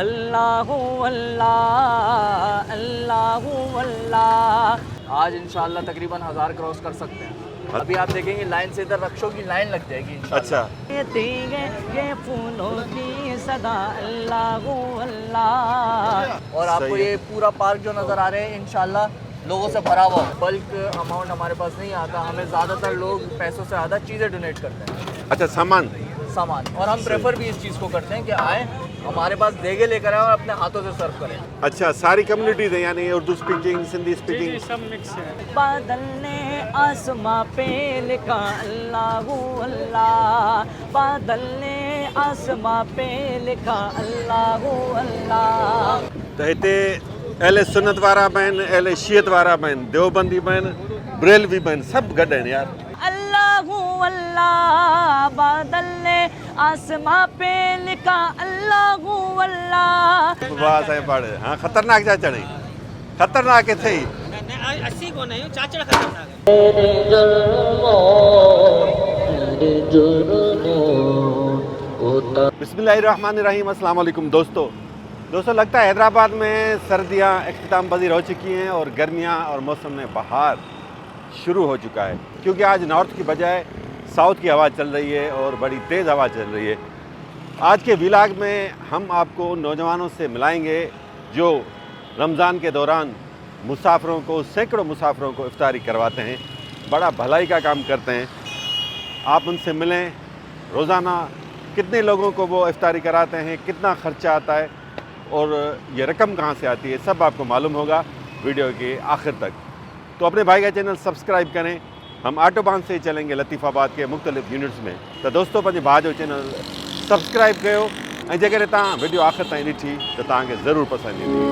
अल्लाह अल्लाह अल्लाह अल्लाह। आज इंशाल्लाह तकरीबन 1000 क्रॉस कर सकते हैं। अभी आप देखेंगे लाइन से इधर रक्षों की लाइन लग जाएगी इंशाल्लाह। अच्छा, ये फूलों की सदा अल्लाह अल्लाह। और आपको सही है। ये पूरा पार्क जो नज़र आ रहे हैं इंशाल्लाह लोगों से भरा हुआ। बल्क अमाउंट हमारे पास नहीं आता, हमें ज़्यादातर लोग पैसों से ज़्यादा चीज़ें डोनेट करते हैं, अच्छा सामान। और हम प्रेफर भी इस चीज़ को करते हैं कि आए हमारे पास देगे लेकर आए और अपने हाथों से सर्व करें। अच्छा, सारी कम्युनिटीज हैं यानी उर्दू स्पीकिंग, सिंधी स्पीकिंग। सब मिक्स है। बादल ने आसमां पे लिखा अल्लाह अल्लाह, बादल ने आसमां पे लिखा अल्लाह अल्लाह। त हिते अहले सुन्नत वारा बि आहिनि, अहले शियत वारा बि आहिनि, देवबंदी बि आहिनि, ब्रेलवी बि आहिनि, सभु गॾु आहिनि यार। अल्लाह अल्लाह, बादल ने आसमां पे लिखा अल्लाह अल्लाह। वाह साईं पाड़े, हाँ ख़तरनाक जा चढ़े, ख़तरनाक है सही। अस्सी को नहीं चाचड़ खतरनाक है। बिस्मिल्लाहिर्रहमानिर्रहीम, अस्सलाम वालेकुम दोस्तों। लगता है हैदराबाद में सर्दियाँ अख्तिताम पजीर हो चुकी हैं और गर्मियाँ और मौसम में बहार शुरू हो चुका है, क्योंकि आज नॉर्थ की बजाय साउथ की हवा चल रही है और बड़ी तेज़ हवा चल रही है। आज के व्लॉग में हम आपको उन नौजवानों से मिलाएंगे जो रमज़ान के दौरान मुसाफिरों को, सैकड़ों मुसाफिरों को इफ्तारी करवाते हैं, बड़ा भलाई का काम करते हैं। आप उनसे मिलें, रोज़ाना कितने लोगों को वो इफ्तारी कराते हैं, कितना ख़र्चा आता है और ये रकम कहाँ से आती है, सब आपको मालूम होगा वीडियो के आखिर तक। तो अपने भाई का चैनल सब्सक्राइब करें। हम ऑटोबान से चलेंगे लतीफ़ाबाद के मुख्तलिफ़ यूनिट्स में। तो दोस्तों पंहिंजे भाउ जो चैनल सब्सक्राइब कयो ऐं जेकॾहिं तव्हां वीडियो आख़िर ताईं ॾिठी त तव्हांखे ज़रूरु पसंदि ईंदी।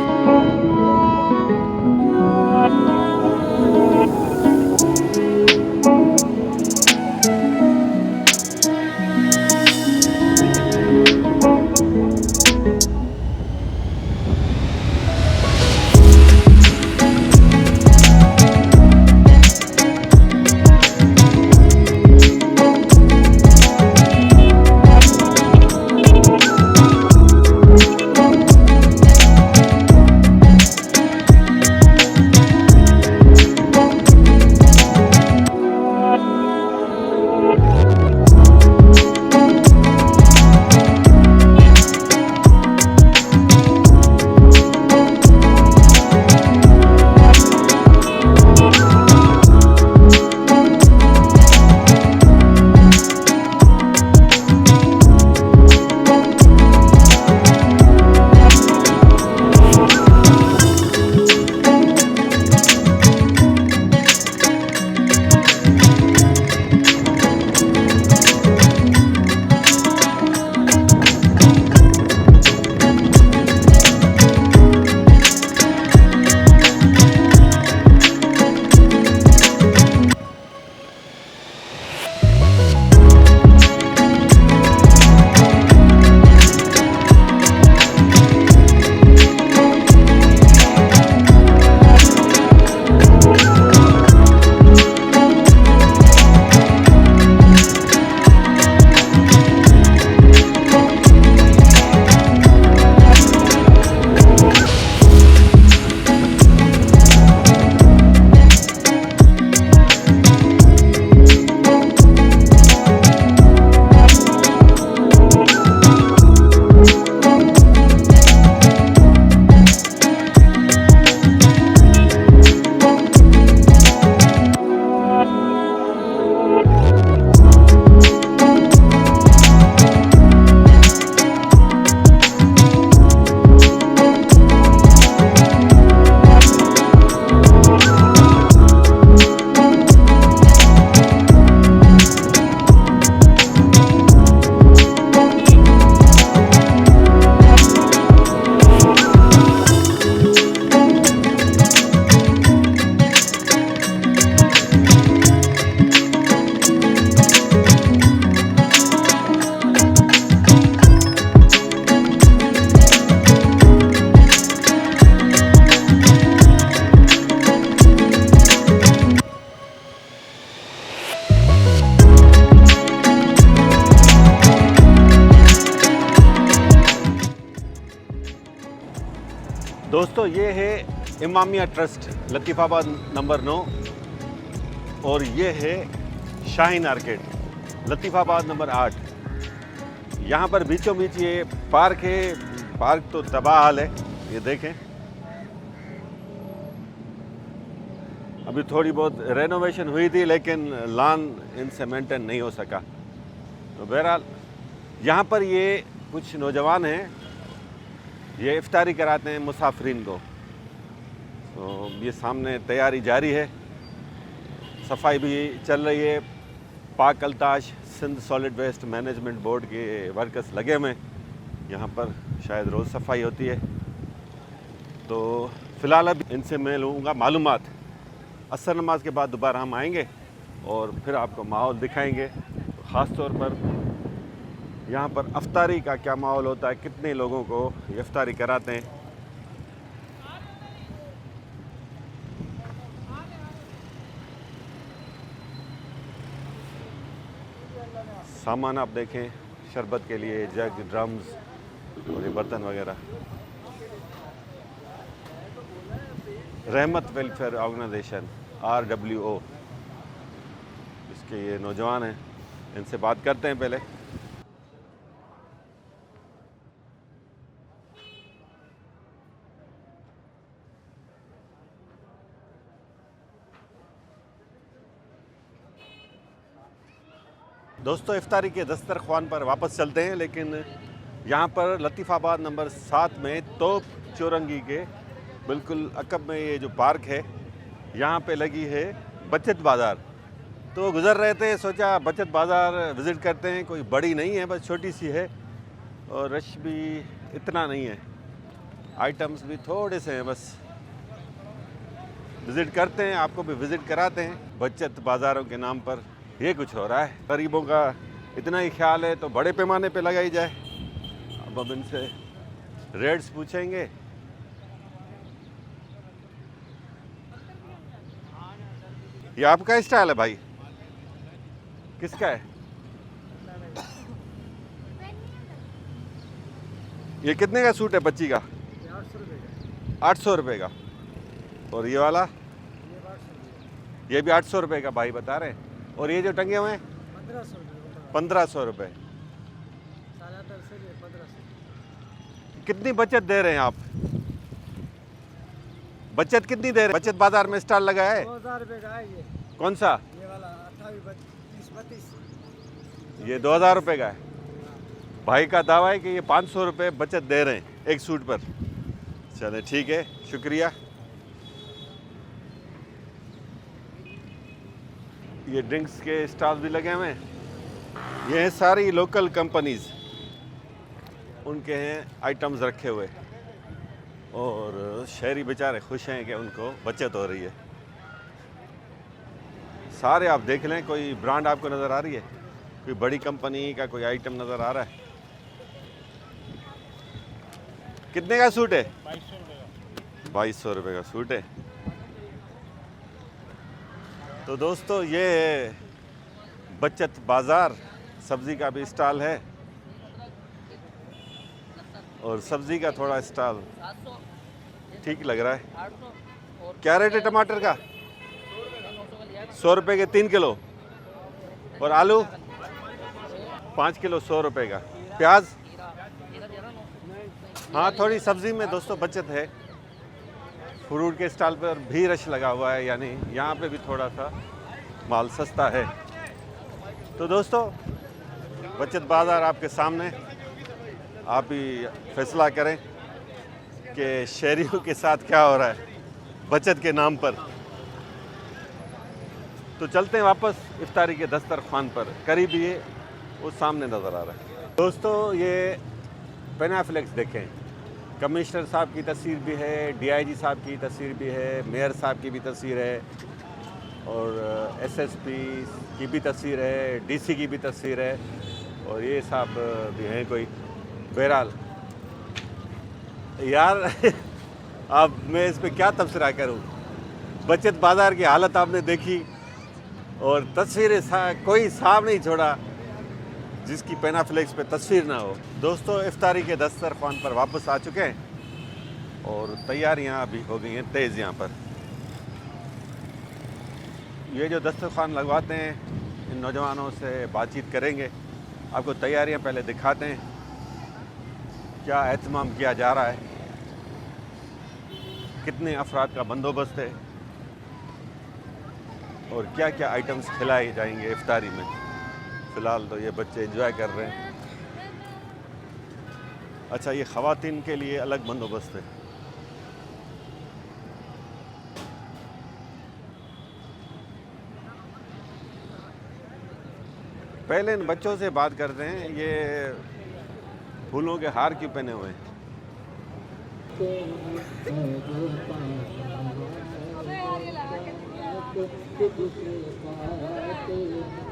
दोस्तों ये है इमामिया ट्रस्ट लतीफ़ाबाद नंबर 9 और ये है शाहीन आर्केड लतीफ़ाबाद नंबर 8। यहाँ पर बीचों बीच ये पार्क है। पार्क तो तबाह हाल है, ये देखें। अभी थोड़ी बहुत रेनोवेशन हुई थी लेकिन लॉन इनसे मेंटेन नहीं हो सका। तो बहरहाल यहाँ पर ये कुछ नौजवान हैं, ये इफ्तारी कराते हैं मुसाफिरीन को। तो ये सामने तैयारी जारी है, सफाई भी चल रही है। पाक अल्ताश Sindh solid waste management board के वर्कर्स लगे हुए हैं। यहाँ पर शायद रोज़ सफाई होती है। तो फ़िलहाल अब इनसे मैं लूँगा मालूमात। असर नमाज के बाद दोबारा हम आएंगे और फिर आपको माहौल दिखाएंगे। तो ख़ास तौर पर यहाँ पर अफ्तारी का क्या माहौल होता है, कितने लोगों को इफ्तारी कराते हैं। सामान आप देखें, शरबत के लिए जग, ड्रम्स और ये बर्तन वगैरह। रहमत वेलफेयर ऑर्गेनाइजेशन RWO, इसके ये नौजवान हैं, इनसे बात करते हैं पहले। दोस्तों इफ्तारी के दस्तरख्वान पर वापस चलते हैं, लेकिन यहाँ पर लतीफ़ाबाद नंबर 7 में तोप चौरंगी के बिल्कुल अकब में ये जो पार्क है, यहाँ पे लगी है बचत बाज़ार। तो गुज़र रहे थे, सोचा बचत बाज़ार विज़िट करते हैं। कोई बड़ी नहीं है, बस छोटी सी है और रश भी इतना नहीं है, आइटम्स भी थोड़े से हैं। बस विज़िट करते हैं, आपको भी विज़िट कराते हैं। बचत बाज़ारों के नाम पर ये कुछ हो रहा है। गरीबों का इतना ही ख्याल है तो बड़े पैमाने पे लगाई जाए। अब इनसे रेट्स पूछेंगे। ये आपका स्टाइल है भाई, किसका है? ये कितने का सूट है बच्ची का? 800 रुपये का। और ये वाला? ये भी 800 रुपये का भाई बता रहे हैं। और ये जो टंगे हुए हैं 1500 रुपये। कितनी बचत दे रहे हैं आप? बचत कितनी दे रहे हैं? बचत बाजार में स्टॉल लगा है 2000 रुपये का है ये। कौन सा? ये वाला 28 32। ये 2000 रुपये का है। भाई का दावा है कि ये 500 रुपये बचत दे रहे हैं एक सूट पर। चले ठीक है, शुक्रिया। ये ड्रिंक्स के स्टॉल भी लगे हुए हैं। ये हैं सारी लोकल कंपनीज़, उनके हैं आइटम्स रखे हुए और शहरी बेचारे खुश हैं कि उनको बचत हो रही है। सारे आप देख लें, कोई ब्रांड आपको नज़र आ रही है? कोई बड़ी कंपनी का कोई आइटम नज़र आ रहा है? कितने का सूट है? 2200 रुपये का सूट है। तो दोस्तों ये है बचत बाज़ार। सब्ज़ी का भी स्टॉल है और सब्ज़ी का थोड़ा स्टॉल ठीक लग रहा है। क्या रेट है टमाटर का? 100 रुपये के 3 किलो। और आलू 5 किलो 100 रुपये का। प्याज? हाँ, थोड़ी सब्ज़ी में दोस्तों बचत है। फ्रूट के स्टॉल पर भी रश लगा हुआ है, यानी यहाँ पे भी थोड़ा सा माल सस्ता है। तो दोस्तों बचत बाज़ार आपके सामने, आप ही फैसला करें कि शहरियों के साथ क्या हो रहा है बचत के नाम पर। तो चलते हैं वापस इफ्तारी के दस्तरखान पर। करीब ये वो सामने नज़र आ रहा है। दोस्तों ये पेनाफ्लेक्स देखें, कमिश्नर साहब की तस्वीर भी है, DIG साहब की तस्वीर भी है, मेयर साहब की भी तस्वीर है और SSP की भी तस्वीर है, DC की भी तस्वीर है और ये साहब भी हैं कोई। बहरहाल यार अब मैं इस पे क्या तबसरा करूं। बचत बाज़ार की हालत आपने देखी और तस्वीरें कोई साहब नहीं छोड़ा जिसकी पेनाफ्लेक्स पे तस्वीर ना हो। दोस्तों इफ्तारी के दस्तरखान पर वापस आ चुके हैं। और तैयारियां अभी हो गई हैं तेज़ यहाँ पर। ये जो दस्तरखान लगवाते हैं, इन नौजवानों से बातचीत करेंगे, आपको तैयारियां पहले दिखाते हैं, क्या एहतमाम किया जा रहा है, कितने अफराद का बंदोबस्त है और क्या क्या आइटम्स खिलाए जाएंगे इफ्तारी में। फ़िलहाल तो ये बच्चे एंजॉय कर रहे हैं। अच्छा, ये ख़वातीन के लिए अलग बंदोबस्त है। पहले इन बच्चों से बात करते हैं, ये फूलों के हार क्यों पहने हुए हैं?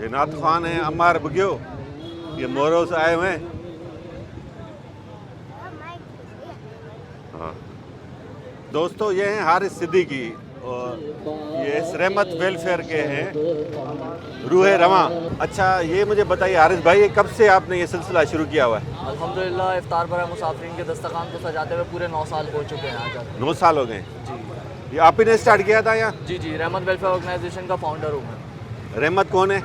ये नात खान है अम्मार बुगियो, ये मोरों से आए हुए हैं। हाँ दोस्तों, ये हैं हारिस सिद्दीकी और ये इस रहमत वेलफेयर के हैं रूहे रवां। अच्छा, ये मुझे बताइए हारिस भाई, कब से आपने ये सिलसिला शुरू किया हुआ है? अल्हम्दुलिल्लाह इफ्तार पर मुसाफिरीन के दस्तरखान को सजाते हुए पूरे 9 साल हो चुके हैं आज। 9 साल हो गए जी ये आप ही ने स्टार्ट किया था यहाँ? जी जी, रहमत वेलफेयर ऑर्गेनाइजेशन का फाउंडर हूँ मैं। रहमत कौन है?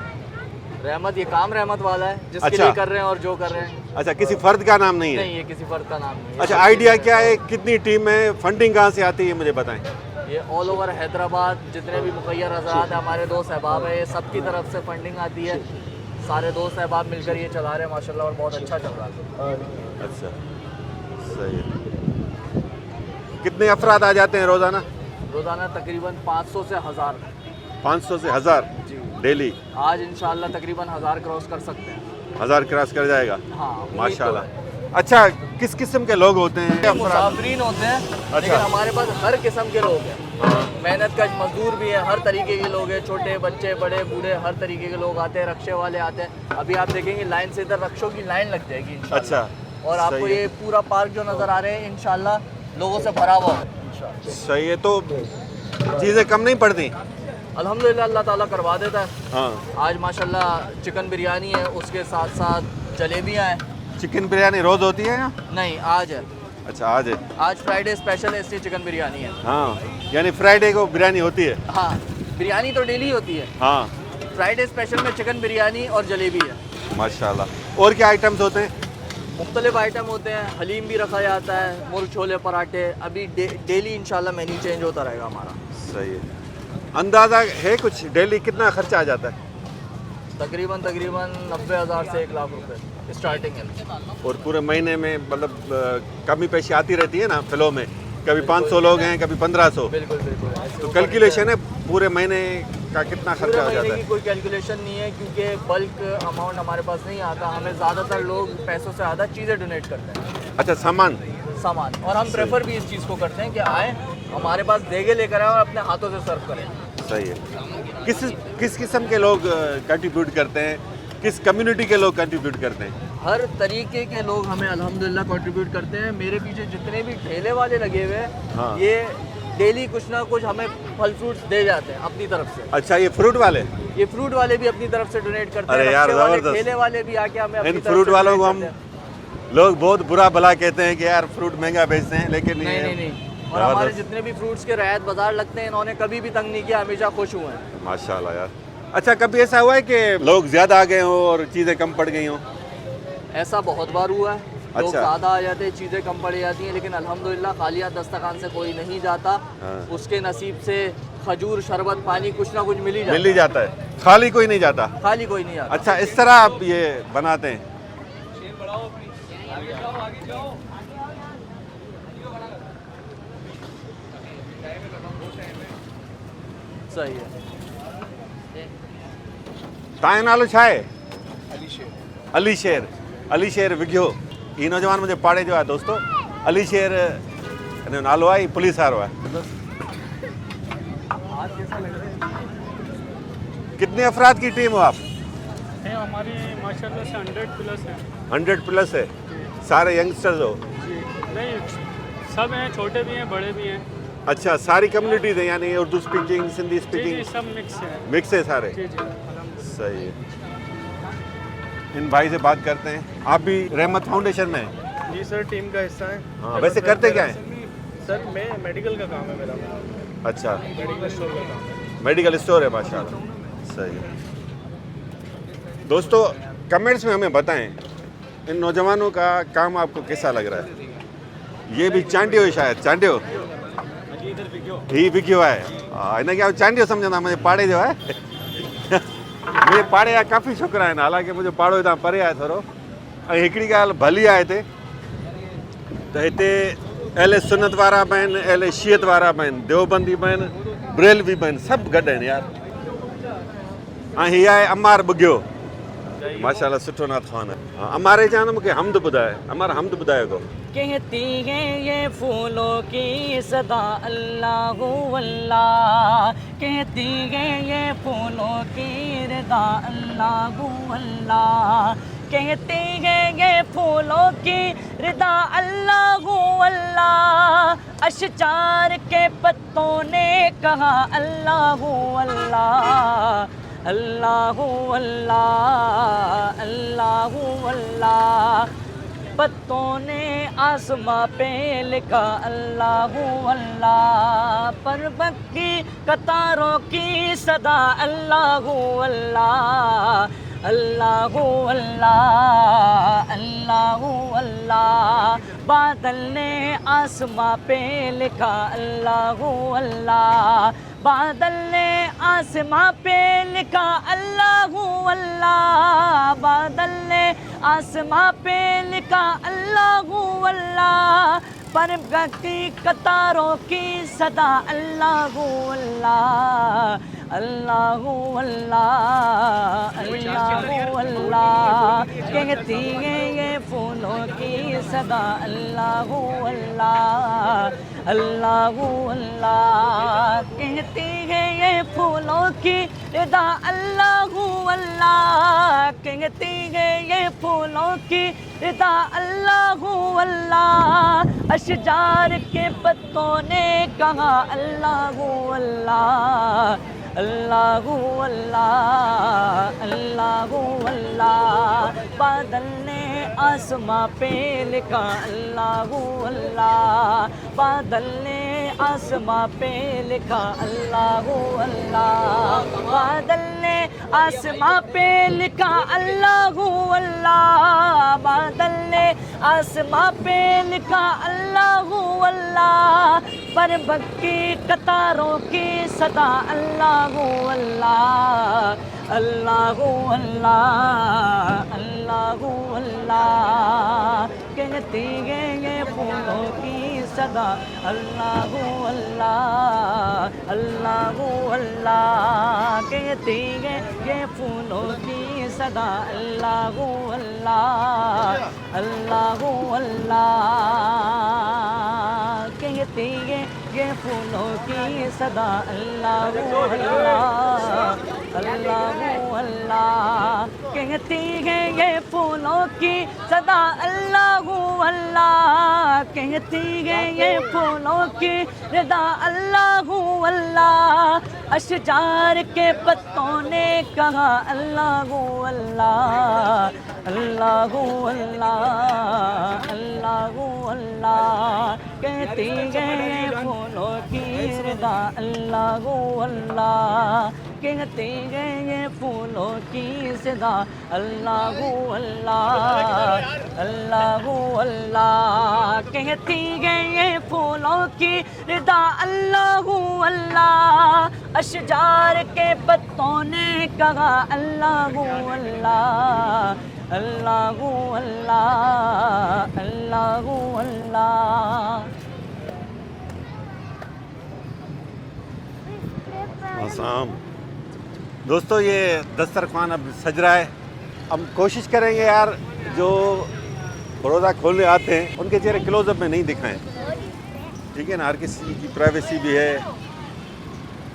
रहमत ये काम रहमत वाला है, जिसके अच्छा। लिए कर रहे हैं और जो कर रहे हैं। अच्छा, किसी फर्द का नाम नहीं है? नहीं, ये किसी फर्द का नाम नहीं है। अच्छा, आइडिया क्या है, कितनी टीम है, फंडिंग कहाँ से आती है, मुझे बताएं। ये ऑल ओवर हैदराबाद जितने भी मुखैर हजरात हैं, हमारे दोस्त अहबाब है, ये सबकी तरफ से फंडिंग आती है। सारे दोस्त अहबाब मिलकर ये चला रहे हैं माशाल्लाह, और बहुत अच्छा चल रहा है। अच्छा, सही है। कितने अफराद आ जाते हैं रोज़ाना? रोज़ाना तकरीबन 500 से 1000। 500 से 1000 जी, डेली? आज इंशाल्लाह तकरीबन 1000 क्रॉस कर सकते हैं। 1000 क्रॉस कर जाएगा? हाँ, उम्मीद तो माशाल्लाह। है। अच्छा, किस किस्म के लोग होते हैं? मुसाफिरीन होते हैं, लेकिन हमारे पास हर किस्म के लोग हैं। मेहनत कश मजदूर भी है, हर तरीके के लोग हैं, छोटे बच्चे बड़े बूढ़े हर तरीके के लोग आते हैं, रक्शे वाले आते हैं। अभी आप देखेंगे लाइन से इधर रक्षों की लाइन लग जाएगी इंशाल्लाह। अच्छा, और आपको सही है। ये पूरा पार्क जो नज़र आ रहे हैं इंशाल्लाह लोगों से भरा हुआ है इंशाल्लाह। सही है। तो चीज़ें कम नहीं पड़ती? अल्हम्दुलिल्लाह अल्लाह ताला करवा देता है। हाँ। आज माशाल्लाह चिकन बिरयानी है, उसके साथ साथ जलेबियाँ हैं। चिकन बिरयानी रोज़ होती है यहाँ? नहीं, आज है। अच्छा, आज है। आज फ्राइडे स्पेशल है, इसलिए चिकन बिरयानी है। हाँ, यानी फ्राइडे को बिरयानी होती है? हाँ, बिरयानी तो डेली होती है। हाँ। फ्राइडे स्पेशल में चिकन बिरयानी और जलेबी है। माशाल्लाह। और क्या आइटम्स होते हैं? मुख्तलिफ आइटम होते हैं, हलीम भी रखा जाता है, मुर्ग छोले पराठे। अभी डेली इंशाल्लाह मेन्यू चेंज होता रहेगा हमारा। सही है। अंदाज़ा है कुछ डेली कितना खर्चा आ जाता है? तकरीबन 90,000 से 1 लाख रुपए स्टार्टिंग है। और पूरे महीने में मतलब कमी पेशी आती रहती है ना फिलों में, कभी 500 लोग हैं, कभी 1500। बिल्कुल बिल्कुल। तो कैलकुलेशन है पूरे महीने का कितना पूरे खर्चा हो महीने जाता की है? कोई कैलकुलेशन नहीं है, क्योंकि बल्क अमाउंट हमारे पास नहीं आता। हमें ज़्यादातर लोग पैसों से ज़्यादा चीज़ें डोनेट करते हैं, अच्छा, सामान? सामान। और हम प्रेफर भी इस चीज़ को करते हैं कि आए हमारे पास देगे लेकर आए और अपने हाथों से सर्व करें। सही है। किस किस्म के लोग कंट्रीब्यूट करते हैं, किस कम्युनिटी के लोग कंट्रीब्यूट करते हैं? हर तरीके के लोग हमें अल्हम्दुलिल्लाह कंट्रीब्यूट करते हैं। मेरे पीछे जितने भी ठेले वाले लगे हुए हैं, हाँ। ये डेली कुछ ना कुछ हमें फल फ्रूट्स दे जाते हैं अपनी तरफ से। अच्छा, ये फ्रूट वाले? ये फ्रूट वाले भी अपनी तरफ से डोनेट करते अरे हैं। यार, रक्शे वाले, जबरदस्त। ठेले वाले भी आके हमें अपनी इन तरफ फ्रूट से वालों को donate हम करते हैं। लोग बहुत बुरा भला कहते हैं कि यार फ्रूट महंगा बेचते हैं, लेकिन नहीं ये नहीं नहीं। और हमारे जितने भी फ्रूट्स के रियायत बाजार लगते हैं, इन्होंने कभी भी तंग नहीं किया, हमेशा खुश हुए हैं। माशाल्लाह यार। अच्छा, कभी ऐसा हुआ है कि लोग ज़्यादा आ गए हों और चीज़ें कम पड़ गई हों? ऐसा बहुत बार हुआ है। लोग अच्छा। ज़्यादा आ जाते हैं, चीज़ें कम पड़ जाती हैं, लेकिन अल्हम्दुलिल्लाह खालिया दस्तरखान से कोई नहीं जाता। हाँ। उसके नसीब से खजूर शरबत पानी कुछ ना कुछ मिल ही मिल ही जाता है, खाली कोई नहीं जाता। खाली कोई नहीं आता। अच्छा, इस तरह आप ये बनाते हैं? सही है। तव्हां जो नालो छा आहे? अली शेर। अली शेर विघियो। ही नौजवान मुझे पाड़े जो है दोस्तों, अली शेर हिन जो नालो आहे, पुलिस वारो आहे। कितने अफराद की टीम हो आप? है हमारी माशाल्लाह से 100 प्लस है। 100 प्लस है। सारे यंगस्टर्स हो? जी नहीं, सब हैं, छोटे भी हैं बड़े भी हैं। अच्छा, सारी कम्युनिटीज हैं, यानी उर्दू स्पीकिंग, सिंधी जी जी, स्पीकिंग सब मिक्स है। मिक्स है सारे? जी जी अल्हम्दुलिल्लाह। सही है। इन भाई से बात करते हैं। आप भी रहमत फाउंडेशन में हैं? जी सर, टीम का हिस्सा है। हाँ, वैसे करते क्या हैं? सर मैं मेडिकल का काम है मेरा, अच्छा, मेडिकल स्टोर का काम है। मेडिकल स्टोर है, माशाल्लाह, सही है। दोस्तों कमेंट्स में हमें बताएं इन नौजवानों का काम आपको कैसा लग रहा है। ये भी चांडियो शायद, चांडियो ही बिक्यो है, इन क्या चांडियो समझंदा मुझे पाड़े जो है मुझे पाड़े जा काफ़ी छोकरा आहिनि, हालांकि मुझे पाड़ो हितां परे आहे थोरो। ऐं हिकिड़ी ॻाल्हि भली आहे हिते, त हिते अहले सुन्नत वारा बि आहिनि, अहले शियत वारा बि आहिनि, देवबंदी बि आहिनि, बरेलवी बि आहिनि, सभु गॾु आहिनि यार। ऐं हीअ आहे अमार बुगियो, माशाल्लाह सुठो नाथो आहे। अमारे चवंदो मूंखे हमद ॿुधाए, अमार हमद ॿुधायो को। कहती है ये फूलों की सदा अल्लाह अल्लाह, कहती है ये फूलों की रिदा अल्लाह अल्लाह, कहती है ये फूलों की रिदा अल्लाह अल्लाह, अशजार के पत्तों ने कहा अल्लाह अल्लाह, अल्लाह अल्लाह अल्लाह अल्लाह, पत्तों ने आसमां पे लिखा अल्लाह अल्लाह, पर्वत की कतारों की सदा अल्लाह अल्लाह, अल्लाह अल्लाह अल्लाह अल्लाह, बादल ने आसमां पे लिखा अल्लाह अल्लाह, बादल ने आसमां पे लिखा अल्लाह अल्लाह, बादल ने आसमां पे लिखा अल्लाह अल्लाह, पर्वत की कतारों की सदा अल्लाह अल्लाह, अल्लाह अल्लाह अल्लाह अल्लाह, कहती है ये फूलों की सदा अल्लाह अल्लाह, अल्लाह अल्लाह, कहती है ये फूलों की रिदा अल्लाह अल्लाह, कहती है ये फूलों की रिदा अल्लाह अल्लाह, अशजार के पत्तों ने कहा अल्लाह अल्लाह, अल्लाह अल्लाह अल्लाह अल्लाह, बादल ने आसमां पे लिखा अल्लाह अल्लाह, बादल ने आसमां पे लिखा अल्लाह अल्लाह, बादल ने आसमां पे लिखा अल्लाह अल्लाह, बादल ने आसमां पे लिखा अल्लाह अल्लाह, पर्वत की कतारों की सदा अल्लाह अल्लाह, अल्लाह अल्लाह अल्लाह अल्लाह, कहती है ये फूलों की सदा अल्लाह अल्लाह, अल्लाह अल्लाह, कहती है ये फूलों की सदा अल्लाह अल्लाह, अल्लाह अल्लाह, कहती है ये फूलों की सदा अल्लाह अल्लाह, अल्लाह अल्लाह, कहती है ये फूलों की सदा अल्लाह अल्लाह, कहती है ये फूलों की रिदा अल्लाह अल्लाह, अशजार के पत्तों ने कहा अल्लाह अल्लाह, अल्लाह अल्लाह अल्लाह अल्लाह, कहती है ये फूलों की रिदा अल्लाह अल्लाह, कहती है ये फूलों की सदा अल्लाह अल्लाह, अल्लाह अल्लाह, कहती है ये फूलों की रिदा अल्लाह अल्लाह, अशजार के पत्तों ने कहा अल्लाह अल्लाह, अल्लाह अल्लाह अल्लाह अल्लाह। आसाम दोस्तों, ये दस्तरखान अब सज रहा है। हम कोशिश करेंगे यार जो बड़ौदा खोलने आते हैं उनके चेहरे क्लोजअप में नहीं दिखाएं, ठीक है ना, हर किसी की प्राइवेसी भी है,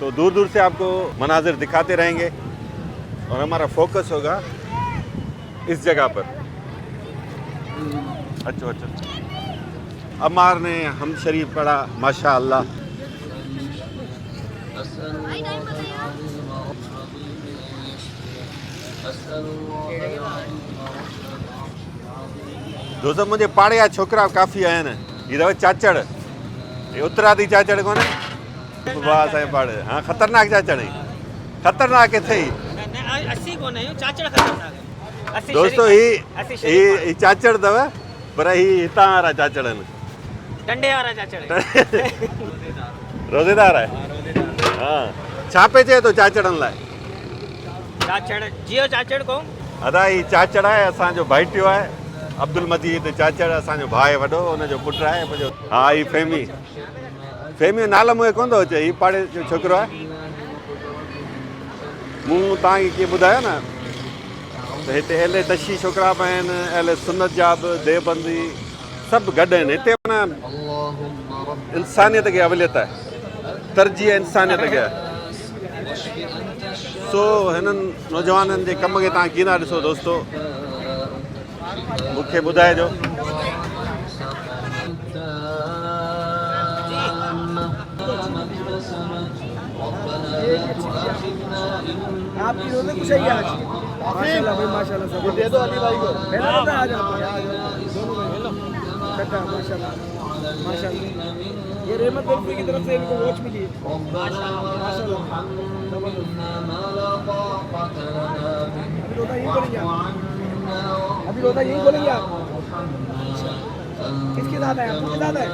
तो दूर दूर से आपको मनाजिर दिखाते रहेंगे और हमारा फोकस होगा इस जगह पर। अच्छा अच्छा, अमार ने हम शरीफ पढ़ा माशाअल्लाह। दोस्तों मुझे पाड़े या छोकरा काफ़ी आहिनि, हीअ अथव चाचड़, ये उत्तरादी चाचड़ को ने वाह साईं पाड़े हाँ खतरनाक चाचड़ है खतरनाक किथे ही 80 को नहीं चाचड़ खतरनाक है 80 दोस्तों ही चाचड़ दव पर ही हितां वारा चाचड़ आहिनि डंडे वाला चाचड़ है रोज़ेदार है हाँ छा पे चए थो चाचड़नि लाइ चाचड़ जियो चाचड़ को अदा ही चाचड़ आहे असांजो भाइटियो आहे अब्दुल मजीद चाचड़ असांजो भाउ आहे वॾो हुनजो पुटु आहे मुंहिंजो हा ही फेमी फेमी जो नालो मूंखे कोन थो अचे हीउ पाड़े जो छोकिरो आहे मूं तव्हांखे कीअं ॿुधायो न त हिते एले तशी छोकिरा बि आहिनि एले सुनत जा बि देवबंदी सभु गॾु आहिनि हिते माना इंसानियत खे अवलियत आहे तरजीह इंसानियत खे आहे सो हिननि नौजवाननि जे कम खे तव्हां कीअं था ॾिसो दोस्तो मूंखे ॿुधाइजो आपकी रोज़े कुछ ही आज माशाल्लाह भाई माशाल्लाह सब दे दो अली भाई को मेरा आ जाओ दोनों भाई कटा माशाल्लाह माशाल्लाह ये रहमत कुल्फी की तरफ से इनको वॉच मिली है माशाल्लाह अभी रोज़ा यही बोलेंगे अभी रोज़ा यही बोलेंगे आप किसके साथ है आपके साथ है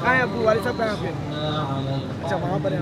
कहाँ है अब्दुल वाली साहब कहाँ पे अच्छा वहाँ पर है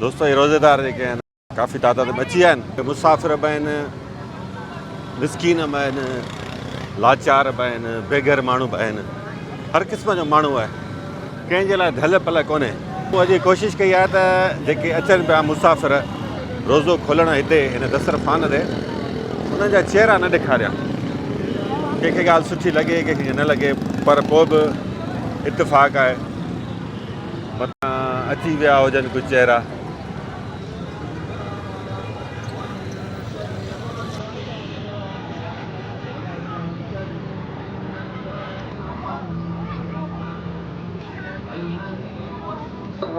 दोस्तों ये रोज़ेदार जेके आहिनि काफ़ी तादाद में अची विया आहिनि मुसाफ़िर बि आहिनि मिसकीन बि आहिनि लाचार बि आहिनि बेघर माण्हू बि आहिनि हर क़िस्म जो माण्हू आहे कंहिंजे लाइ ढल पल कोन्हे मूं अॼु कोशिशि कई आहे त जेके अचनि पिया मुसाफ़िर रोज़ो खोलणु हिते हिन दस्तरखान ते उन्हनि जा चहिरा न ॾेखारिया कंहिंखे ॻाल्हि सुठी लॻे कंहिंखे न लॻे पर पोइ बि इतफ़ाक़ आहे मथां अची विया हुजनि कुझु चहिरा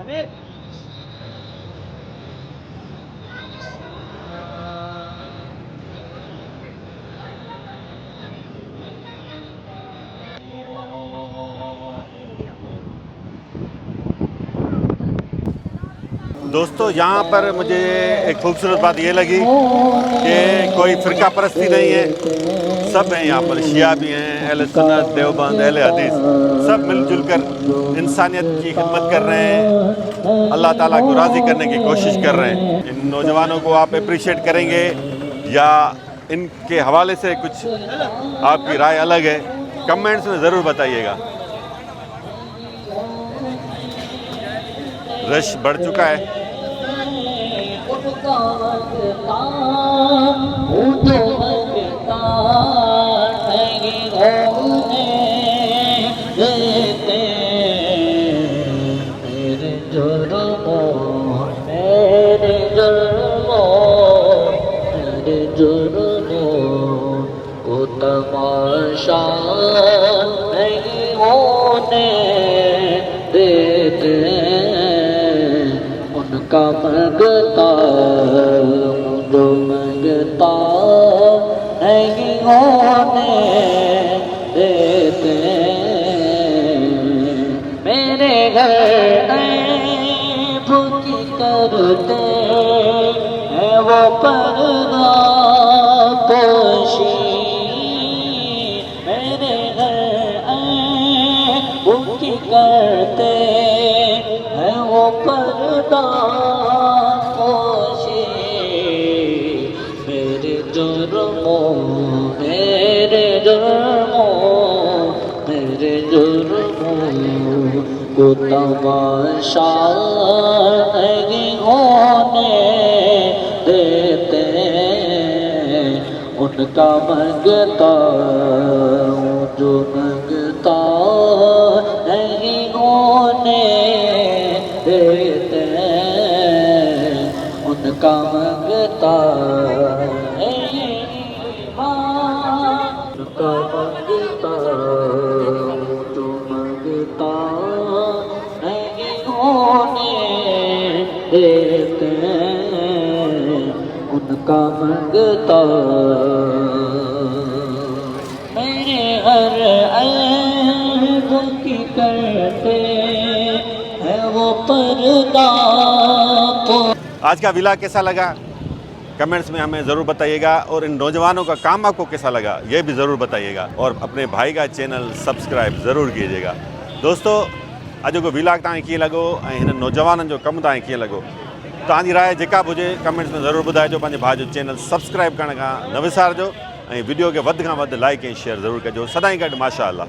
अमीर दोस्तों यहाँ पर मुझे एक खूबसूरत बात ये लगी कि कोई फ़िरका परस्ती नहीं है, सब हैं यहाँ पर, शिया भी हैं, अहले सुन्नत, देवबंद, अहले हदीस, सब मिलजुल कर इंसानियत की खिदमत कर रहे हैं, अल्लाह ताला को राज़ी करने की कोशिश कर रहे हैं। इन नौजवानों को आप अप्रिशिएट करेंगे या इनके हवाले से कुछ आपकी राय अलग है, कमेंट्स में ज़रूर बताइएगा। रश बढ़ चुका है। तमाशा नहीं होने देते, उनका मंगता जो मंगता नहीं होने देते। मेरे घर भूखी करते हैं वो पर्दा पोशी, करते हैं वो पर्दा पोशी। मेरे जुर्मों को तमाशा नहीं होने देते, उनका मंगता जो मंगता नहीं होने देते, उनका मंगता उनका मंगता जो मंगता नहीं होने देते, उनका मंगता मेरे हर की करते हैं वो पर्दा। आज का विला कैसा लगा कमेंट्स में हमें ज़रूर बताइएगा, और इन नौजवानों का काम आपको कैसा लगा ये भी ज़रूर बताइएगा, और अपने भाई का चैनल सब्सक्राइब ज़रूर कीजिएगा। दोस्तों अॼु को विला तव्हांखे कीअं लॻो ऐं हिन नौजवाननि जो कमु तव्हांखे कीअं लॻो, तव्हांजी राय जेका बि हुजे कमेंट्स में ज़रूर ॿुधाइजो। पंहिंजे भाउ जो चैनल सब्सक्राइब करण खां न विसारिजो ऐं वीडियो खे वधि खां वधि लाइक ऐं शेयर ज़रूर कजो। सदाईं गॾु माशा अल्लाह।